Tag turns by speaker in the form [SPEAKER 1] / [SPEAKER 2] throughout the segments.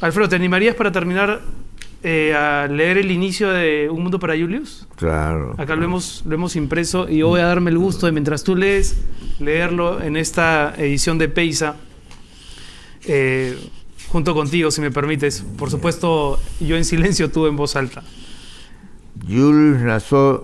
[SPEAKER 1] Alfredo, ¿te animarías para terminar a leer el inicio de Un Mundo para Julius?
[SPEAKER 2] Claro.
[SPEAKER 1] Acá
[SPEAKER 2] claro.
[SPEAKER 1] lo hemos impreso y yo voy a darme el gusto de, mientras tú lees, leerlo en esta edición de Paysa, junto contigo, si me permites. Por supuesto, yo en silencio, tú en voz alta.
[SPEAKER 2] Julius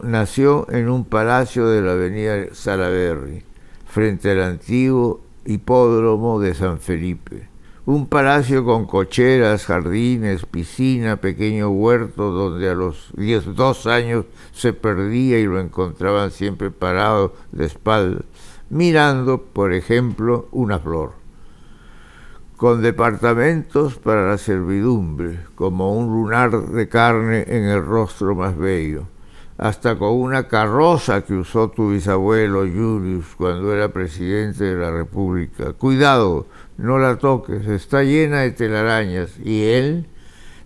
[SPEAKER 2] nació en un palacio de la avenida Salaberry, frente al antiguo hipódromo de San Felipe. Un palacio con cocheras, jardines, piscina, pequeño huerto, donde a los 2 años se perdía y lo encontraban siempre parado de espaldas, mirando, por ejemplo, una flor. Con departamentos para la servidumbre, como un lunar de carne en el rostro más bello, hasta con una carroza que usó tu bisabuelo Julius cuando era presidente de la República. Cuidado, no la toques, está llena de telarañas. Y él,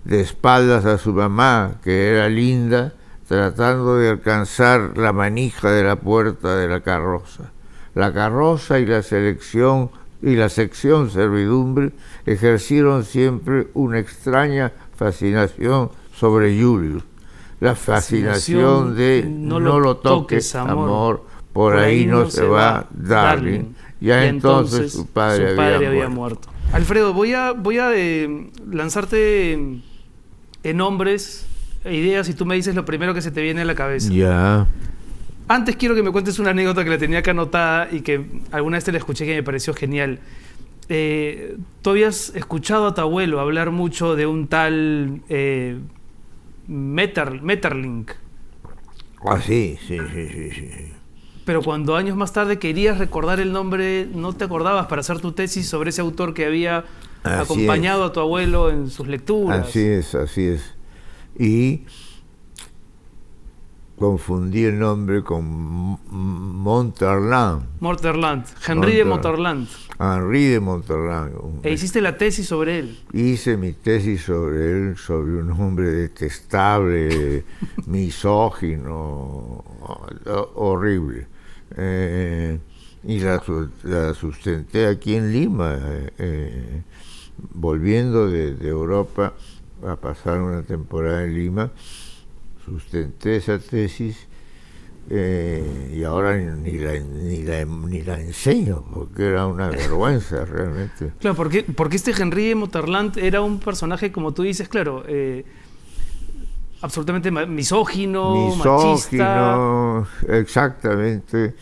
[SPEAKER 2] de espaldas a su mamá, que era linda, tratando de alcanzar la manija de la puerta de la carroza. La carroza y la sección servidumbre ejercieron siempre una extraña fascinación sobre Julius. La fascinación de no lo toques, amor, por ahí no se va, darling. Ya entonces su padre había muerto.
[SPEAKER 1] Alfredo, voy a lanzarte en nombres e ideas y tú me dices lo primero que se te viene a la cabeza.
[SPEAKER 2] Ya.
[SPEAKER 1] Antes quiero que me cuentes una anécdota que la tenía acá anotada y que alguna vez te la escuché que me pareció genial. Tú habías escuchado a tu abuelo hablar mucho de un tal Metterlink.
[SPEAKER 2] Ah, sí.
[SPEAKER 1] Pero cuando años más tarde querías recordar el nombre, no te acordabas para hacer tu tesis sobre ese autor que había acompañado a tu abuelo en sus lecturas.
[SPEAKER 2] Así es. Y confundí el nombre con Monterland.
[SPEAKER 1] Henri de Monterland.
[SPEAKER 2] Henri de Monterland.
[SPEAKER 1] E hiciste la tesis sobre él.
[SPEAKER 2] Hice mi tesis sobre él, sobre un hombre detestable, misógino, horrible. Y la sustenté aquí en Lima, volviendo de Europa a pasar una temporada en Lima. Sustenté esa tesis y ahora ni la enseño, porque era una vergüenza realmente.
[SPEAKER 1] Claro, porque este Henri de Monterland era un personaje, como tú dices, claro, absolutamente misógino, machista.
[SPEAKER 2] Exactamente,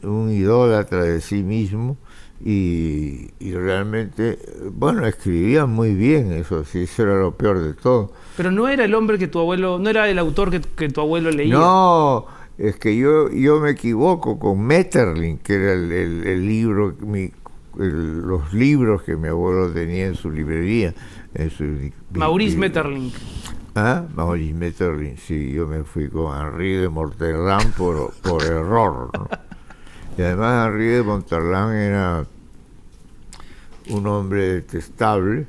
[SPEAKER 2] un idólatra de sí mismo. Y realmente, bueno, escribía muy bien, eso sí, eso era lo peor de todo.
[SPEAKER 1] Pero no era el hombre que tu abuelo, no era el autor que tu abuelo leía.
[SPEAKER 2] No, es que yo me equivoco con Metterlink, que era el libro, los libros que mi abuelo tenía en su librería.
[SPEAKER 1] Maurice Metterlink.
[SPEAKER 2] Maurice Metterlink, sí, yo me fui con Henri de Monterland por error, ¿no? Y además Henri de Monterland era un hombre detestable,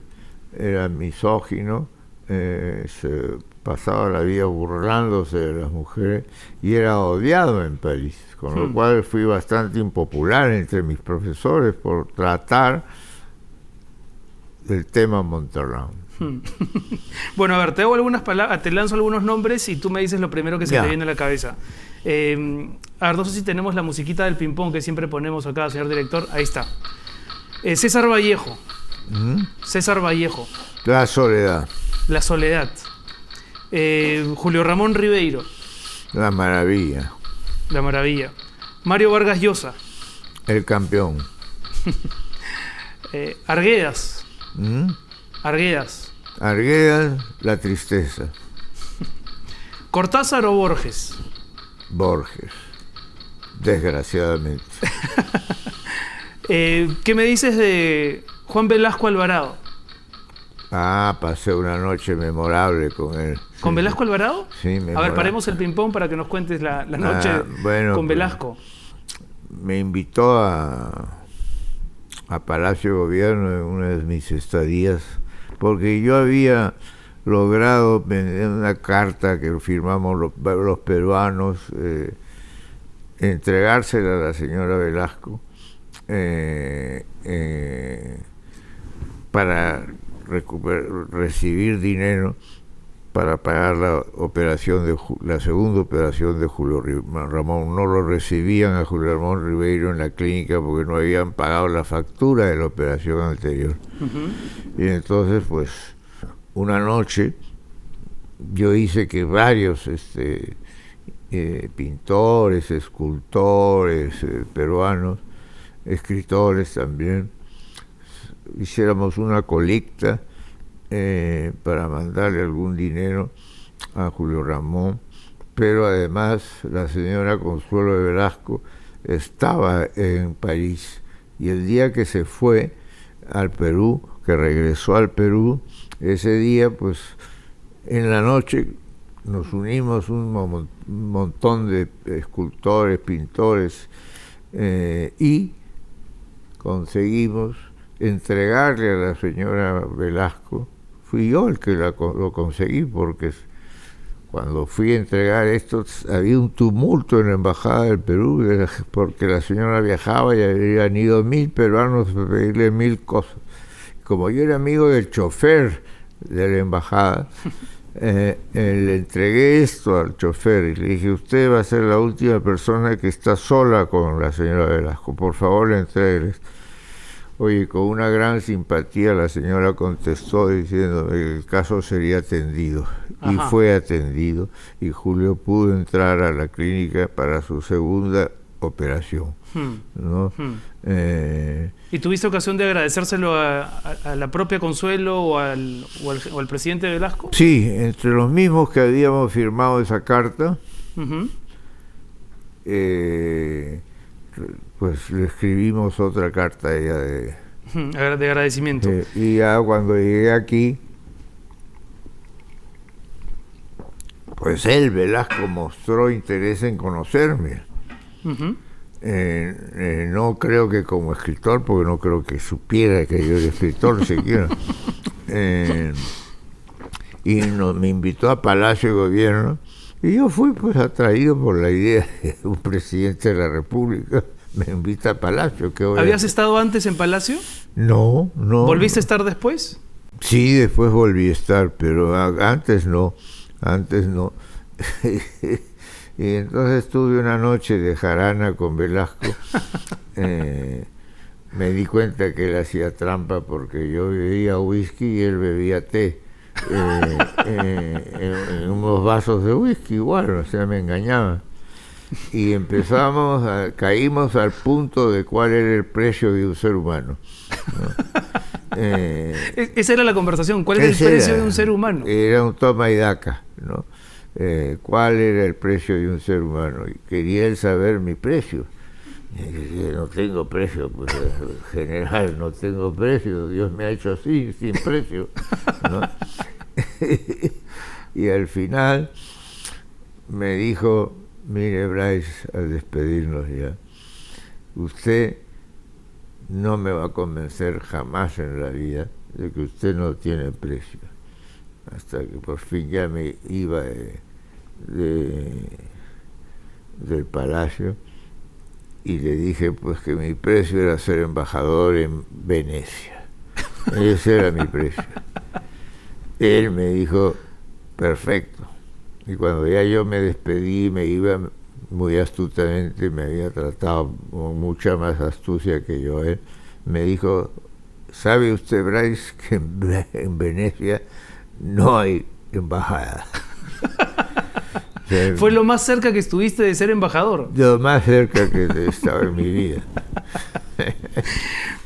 [SPEAKER 2] era misógino, se pasaba la vida burlándose de las mujeres y era odiado en París, con lo cual fui bastante impopular entre mis profesores por tratar del tema Monterland.
[SPEAKER 1] Bueno, a ver, te hago algunas palabras, te lanzo algunos nombres y tú me dices lo primero que se te viene a la cabeza. A ver, no sé si tenemos la musiquita del ping-pong que siempre ponemos acá, señor director. Ahí está. César Vallejo. César Vallejo.
[SPEAKER 2] La soledad.
[SPEAKER 1] La soledad. Julio Ramón Ribeiro.
[SPEAKER 2] La maravilla.
[SPEAKER 1] La maravilla. Mario Vargas Llosa.
[SPEAKER 2] El campeón.
[SPEAKER 1] Arguedas. Arguedas.
[SPEAKER 2] Arguedas, la tristeza.
[SPEAKER 1] Cortázar o Borges.
[SPEAKER 2] Borges, desgraciadamente.
[SPEAKER 1] ¿Qué me dices de Juan Velasco Alvarado?
[SPEAKER 2] Pasé una noche memorable con él.
[SPEAKER 1] ¿Con Velasco Alvarado?
[SPEAKER 2] Sí, memorable.
[SPEAKER 1] A ver, paremos el ping-pong para que nos cuentes la noche con Velasco.
[SPEAKER 2] Me invitó a Palacio de Gobierno en una de mis estadías, porque yo había logrado vender una carta que firmamos los peruanos, entregársela a la señora Velasco para recibir dinero para pagar la segunda operación de Julio Ramón. No lo recibían a Julio Ramón Ribeiro en la clínica porque no habían pagado la factura de la operación anterior. Y entonces, pues, una noche yo hice que varios pintores, escultores peruanos, escritores también, hiciéramos una colecta para mandarle algún dinero a Julio Ramón, pero además la señora Consuelo de Velasco estaba en París, y el día que se fue al Perú, que regresó al Perú, ese día, pues, en la noche nos unimos un montón de escultores, pintores, y conseguimos entregarle a la señora Velasco. Fui yo el que lo conseguí, porque cuando fui a entregar esto había un tumulto en la embajada del Perú, porque la señora viajaba y habían ido 1000 peruanos a pedirle 1000 cosas. Como yo era amigo del chofer de la embajada, le entregué esto al chofer y le dije: usted va a ser la última persona que está sola con la señora Velasco, por favor le entregue esto. Oye, con una gran simpatía la señora contestó diciendo que el caso sería atendido. Ajá. Y fue atendido, y Julio pudo entrar a la clínica para su segunda operación, ¿no?
[SPEAKER 1] ¿Y tuviste ocasión de agradecérselo a la propia Consuelo o al presidente Velasco?
[SPEAKER 2] Sí, entre los mismos que habíamos firmado esa carta, pues le escribimos otra carta a ella de
[SPEAKER 1] agradecimiento.
[SPEAKER 2] Y ya cuando llegué aquí, pues él, Velasco, mostró interés en conocerme. No creo que como escritor, porque no creo que supiera que yo era escritor siquiera. Y me invitó a Palacio de Gobierno, y yo fui, pues, atraído por la idea de un presidente de la República me invita a Palacio.
[SPEAKER 1] ¿Habías estado antes en Palacio?
[SPEAKER 2] No.
[SPEAKER 1] ¿Volviste a estar después?
[SPEAKER 2] Sí, después volví a estar, pero antes no. Y entonces tuve una noche de jarana con Velasco. Me di cuenta que él hacía trampa, porque yo bebía whisky y él bebía té. En unos vasos de whisky igual, o sea, me engañaba. Y caímos al punto de cuál era el precio de un ser humano, ¿no?
[SPEAKER 1] Esa era la conversación, ¿cuál era el precio de un ser humano?
[SPEAKER 2] Era un toma y daca, ¿no? ¿Cuál era el precio de un ser humano? Y quería él saber mi precio. Y no tengo precio, pues, general, no tengo precio, Dios me ha hecho así, sin precio, ¿no? Y al final me dijo: mire, Bryce, al despedirnos ya, usted no me va a convencer jamás en la vida de que usted no tiene precio. Hasta que por fin ya me iba del Palacio, y le dije, pues, que mi precio era ser embajador en Venecia. Ese era mi precio. Él me dijo: perfecto. Y cuando ya yo me despedí, me iba muy astutamente, me había tratado con mucha más astucia que yo él, me dijo: ¿sabe usted, Bryce, que en Venecia no hay embajada? O sea,
[SPEAKER 1] fue lo más cerca que estuviste de ser embajador.
[SPEAKER 2] Lo más cerca que estaba en mi vida.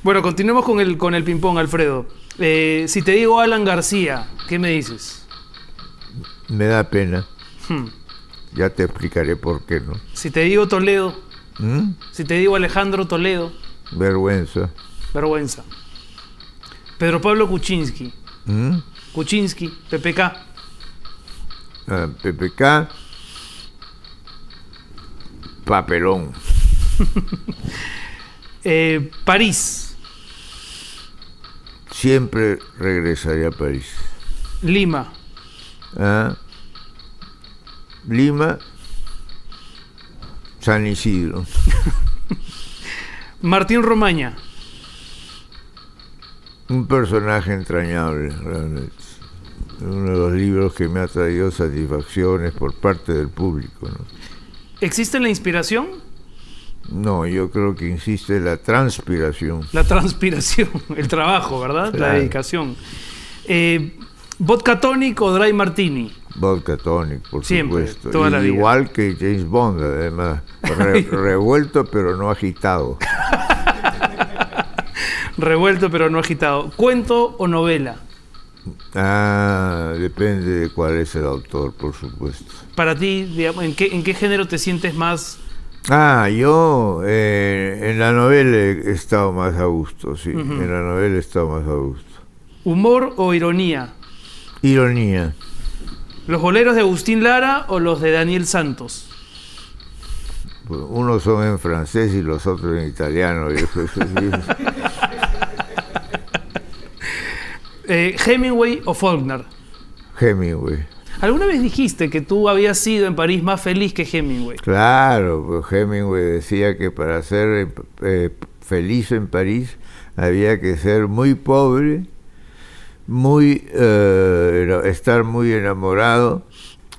[SPEAKER 1] Bueno, continuemos con el ping-pong, Alfredo. Si te digo Alan García, ¿qué me dices?
[SPEAKER 2] Me da pena. Ya te explicaré por qué, ¿no?
[SPEAKER 1] Si te digo Toledo, si te digo Alejandro Toledo.
[SPEAKER 2] Vergüenza.
[SPEAKER 1] Pedro Pablo Kuczynski. Kuczynski, PPK.
[SPEAKER 2] PPK. Papelón.
[SPEAKER 1] París.
[SPEAKER 2] Siempre regresaré a París.
[SPEAKER 1] Lima.
[SPEAKER 2] Lima, San Isidro.
[SPEAKER 1] Martín Romaña.
[SPEAKER 2] Un personaje entrañable, realmente. Uno de los libros que me ha traído satisfacciones por parte del público, ¿no?
[SPEAKER 1] ¿Existe la inspiración?
[SPEAKER 2] No, yo creo que insiste la transpiración.
[SPEAKER 1] La transpiración, el trabajo, ¿verdad?
[SPEAKER 2] Claro.
[SPEAKER 1] La dedicación. ¿Vodka tonic o dry martini?
[SPEAKER 2] Vodka tonic, por
[SPEAKER 1] Siempre,
[SPEAKER 2] supuesto.
[SPEAKER 1] toda la vida.
[SPEAKER 2] Igual que James Bond, además. Revuelto pero no agitado.
[SPEAKER 1] Revuelto pero no agitado. ¿Cuento o novela?
[SPEAKER 2] Depende de cuál es el autor, por supuesto.
[SPEAKER 1] Para ti, digamos, ¿en qué género te sientes más?
[SPEAKER 2] Yo en la novela he estado más a gusto, sí. En la novela he estado más a gusto.
[SPEAKER 1] ¿Humor o ironía?
[SPEAKER 2] Ironía.
[SPEAKER 1] ¿Los boleros de Agustín Lara o los de Daniel Santos?
[SPEAKER 2] Unos son en francés y los otros en italiano.
[SPEAKER 1] ¿Hemingway o Faulkner?
[SPEAKER 2] Hemingway.
[SPEAKER 1] ¿Alguna vez dijiste que tú habías sido en París más feliz que Hemingway?
[SPEAKER 2] Claro, pues Hemingway decía que para ser feliz en París había que ser muy pobre, estar muy enamorado,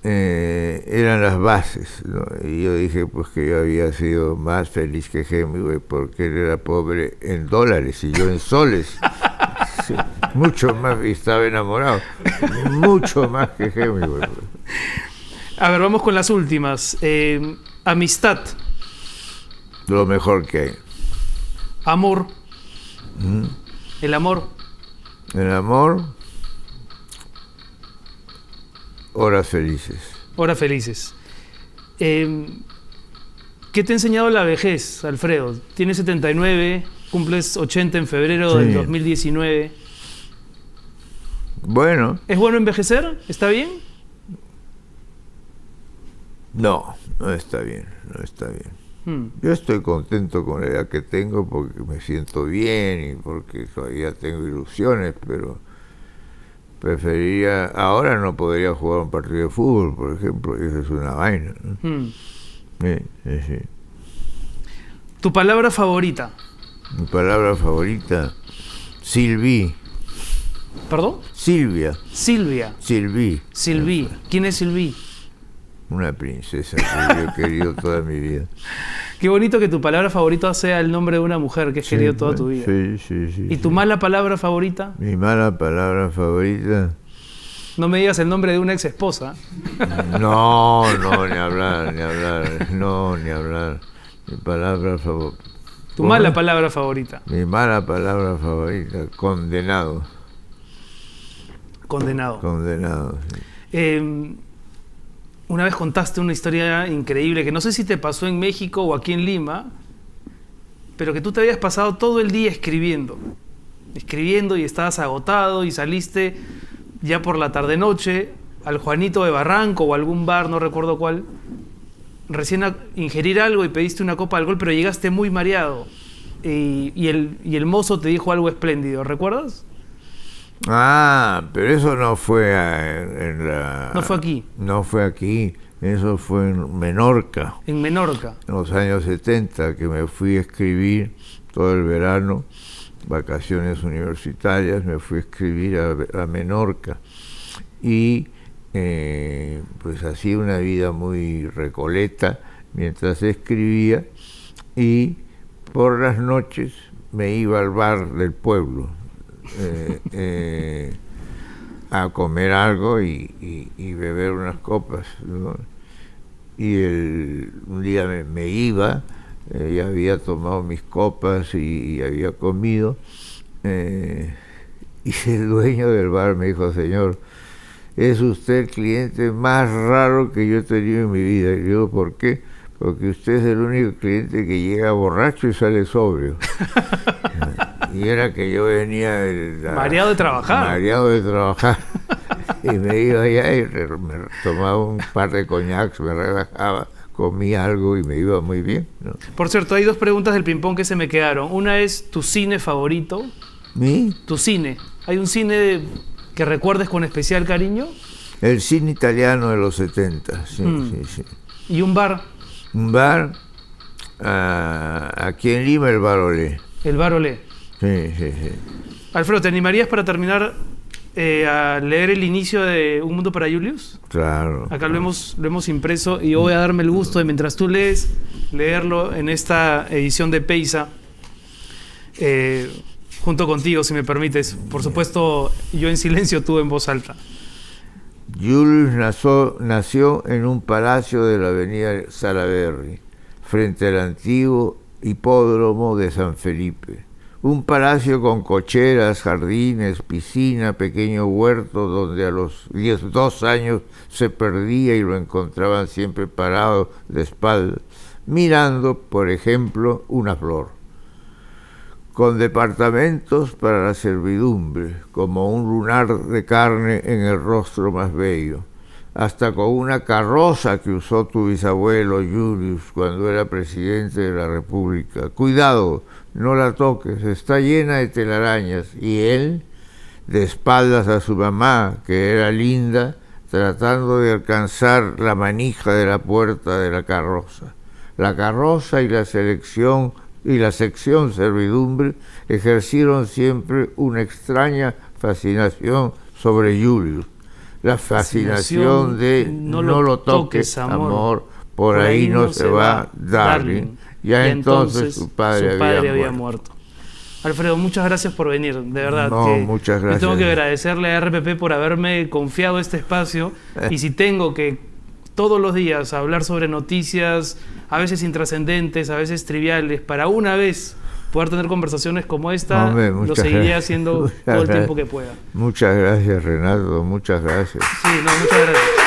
[SPEAKER 2] eran las bases, ¿no? Y yo dije pues que yo había sido más feliz que Hemingway porque él era pobre en dólares y yo en soles. Sí, mucho más, y estaba enamorado, mucho más que Hemingway.
[SPEAKER 1] A ver, vamos con las últimas. Amistad.
[SPEAKER 2] Lo mejor que hay.
[SPEAKER 1] Amor. El amor.
[SPEAKER 2] El amor, horas felices.
[SPEAKER 1] Horas felices. ¿Qué te ha enseñado la vejez, Alfredo? Tienes 79, cumples 80 en febrero del 2019.
[SPEAKER 2] Bueno.
[SPEAKER 1] ¿Es bueno envejecer? ¿Está bien?
[SPEAKER 2] No, no está bien, no está bien. Yo estoy contento con la edad que tengo porque me siento bien y porque todavía tengo ilusiones, pero preferiría... Ahora no podría jugar un partido de fútbol, por ejemplo, y eso es una vaina, ¿no? Sí.
[SPEAKER 1] ¿Tu palabra favorita?
[SPEAKER 2] Mi palabra favorita, Sylvie.
[SPEAKER 1] ¿Perdón?
[SPEAKER 2] Silvia.
[SPEAKER 1] Silvia.
[SPEAKER 2] Sylvie.
[SPEAKER 1] Sylvie. ¿Quién es Sylvie?
[SPEAKER 2] Una princesa que yo he querido toda mi vida.
[SPEAKER 1] Qué bonito que tu palabra favorita sea el nombre de una mujer que has querido toda tu vida.
[SPEAKER 2] Sí.
[SPEAKER 1] ¿Y tu mala palabra favorita?
[SPEAKER 2] Mi mala palabra favorita...
[SPEAKER 1] No me digas el nombre de una ex esposa.
[SPEAKER 2] No, ni hablar. No, ni hablar. Mi palabra favorita.
[SPEAKER 1] ¿Tu mala palabra favorita?
[SPEAKER 2] Mi mala palabra favorita, condenado.
[SPEAKER 1] Condenado.
[SPEAKER 2] Sí.
[SPEAKER 1] Una vez contaste una historia increíble que no sé si te pasó en México o aquí en Lima, pero que tú te habías pasado todo el día escribiendo y estabas agotado y saliste ya por la tarde-noche al Juanito de Barranco o algún bar, no recuerdo cuál, recién a ingerir algo y pediste una copa de alcohol, pero llegaste muy mareado y el mozo te dijo algo espléndido, ¿recuerdas?
[SPEAKER 2] Pero eso no fue
[SPEAKER 1] No fue aquí.
[SPEAKER 2] No fue aquí, eso fue en Menorca.
[SPEAKER 1] En Menorca.
[SPEAKER 2] En los años 70, que me fui a escribir todo el verano, vacaciones universitarias, me fui a escribir a Menorca. Y pues hacía una vida muy recoleta mientras escribía y por las noches me iba al bar del pueblo a comer algo y beber unas copas, ¿no? Y un día me iba, ya había tomado mis copas y había comido, y el dueño del bar me dijo: señor, es usted el cliente más raro que yo he tenido en mi vida. Y digo: ¿por qué? Porque usted es el único cliente que llega borracho y sale sobrio. Y era que yo venía
[SPEAKER 1] mareado de trabajar.
[SPEAKER 2] Y me iba allá y me tomaba un par de coñacs, me relajaba, comía algo y me iba muy bien, ¿no?
[SPEAKER 1] Por cierto, hay dos preguntas del ping-pong que se me quedaron. Una es, ¿tu cine favorito?
[SPEAKER 2] ¿Mi?
[SPEAKER 1] ¿Tu cine? ¿Hay un cine que recuerdes con especial cariño?
[SPEAKER 2] El cine italiano de los 70, sí.
[SPEAKER 1] ¿Y un bar?
[SPEAKER 2] Un bar, aquí en Lima, el Bar Olé.
[SPEAKER 1] El Bar Olé.
[SPEAKER 2] Sí.
[SPEAKER 1] Alfredo, ¿te animarías para terminar a leer el inicio de Un Mundo para Julius?
[SPEAKER 2] Claro.
[SPEAKER 1] Acá lo hemos impreso y yo voy a darme el gusto de, mientras tú lees, leerlo en esta edición de Paysa, junto contigo, si me permites. Por supuesto, yo en silencio, tú en voz alta.
[SPEAKER 2] Julius nació en un palacio de la avenida Salaberry, frente al antiguo hipódromo de San Felipe. Un palacio con cocheras, jardines, piscina, pequeño huerto donde a los 2 años se perdía y lo encontraban siempre parado de espaldas, mirando, por ejemplo, una flor. Con departamentos para la servidumbre, como un lunar de carne en el rostro más bello, hasta con una carroza que usó tu bisabuelo Julius cuando era presidente de la República. Cuidado, no la toques, está llena de telarañas. Y él, de espaldas a su mamá, que era linda, tratando de alcanzar la manija de la puerta de la carroza. La carroza y la sección servidumbre ejercieron siempre una extraña fascinación sobre Julius. La fascinación de no lo toques, amor, por ahí no se va, darling. Ya entonces su padre había muerto.
[SPEAKER 1] Alfredo, muchas gracias por venir, de verdad.
[SPEAKER 2] No, muchas gracias.
[SPEAKER 1] Yo tengo que agradecerle a RPP por haberme confiado este espacio. Y si tengo que todos los días hablar sobre noticias, a veces intrascendentes, a veces triviales, para una vez poder tener conversaciones como esta, lo seguiré haciendo todo el tiempo que pueda.
[SPEAKER 2] Muchas gracias, Renato, muchas gracias.
[SPEAKER 1] Sí, no, muchas gracias.